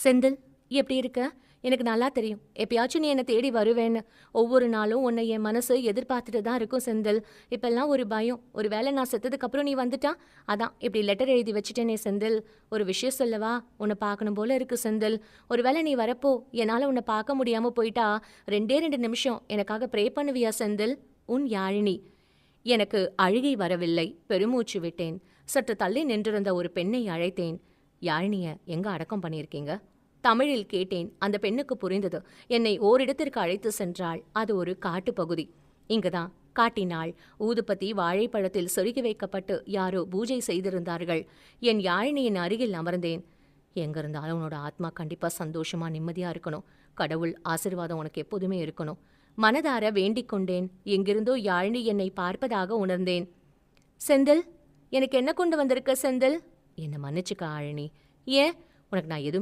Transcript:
செந்தில், எப்படி இருக்க? எனக்கு நல்லா தெரியும். எப்பயாச்சும் நீ என்ன தேடி வருவேன்னு. ஒவ்வொரு நாளும் உன்னை என் மனசு எதிர்பார்த்துட்டு தான் இருக்கும் செந்தில். இப்பல்லாம் ஒரு பயம். ஒருவேளை நான் செத்ததுக்கப்புறம் நீ வந்துட்டா? அதான் இப்படி லெட்டர் எழுதி வச்சுட்டேனே செந்தில். ஒரு விஷயம் சொல்லவா? உன்னை பார்க்கணும் போல இருக்கு செந்தில். ஒருவேளை நீ வரப்போ என்னால உன்னை பார்க்க முடியாம போயிட்டா 2 நிமிஷம் எனக்காக ப்ரே பண்ணுவியா செந்தில்? உன் யாழினி. எனக்கு அழுகை வரவில்லை. பெருமூச்சு விட்டேன். சற்று தள்ளி நின்றிருந்த ஒரு பெண்ணை அழைத்தேன். யாழினிய எங்க அடக்கம் பண்ணியிருக்கீங்க? தமிழில் கேட்டேன். அந்த பெண்ணுக்கு புரிந்தது. என்னை ஓரிடத்திற்கு அழைத்து சென்றாள். அது ஒரு காட்டுப்பகுதி. இங்குதான் காட்டினாள். ஊதுபத்தி வாழைப்பழத்தில் சொருகி வைக்கப்பட்டு யாரோ பூஜை செய்திருந்தார்கள். என் யாழினியின் அருகில் அமர்ந்தேன். எங்க இருந்தாலும் உன்னோட ஆத்மா கண்டிப்பா சந்தோஷமா நிம்மதியா இருக்கணும். கடவுள் ஆசீர்வாதம் உனக்கு எப்போதுமே இருக்கணும். மனதார வேண்டிக் கொண்டேன். எங்கிருந்தோ யாழினி என்னை பார்ப்பதாக உணர்ந்தேன். செந்தில், எனக்கு என்ன கொண்டு வந்திருக்க செந்தில்? என்னை மன்னிச்சுக்க ஆழினி. ஏன்? உனக்கு நான் எதுவும்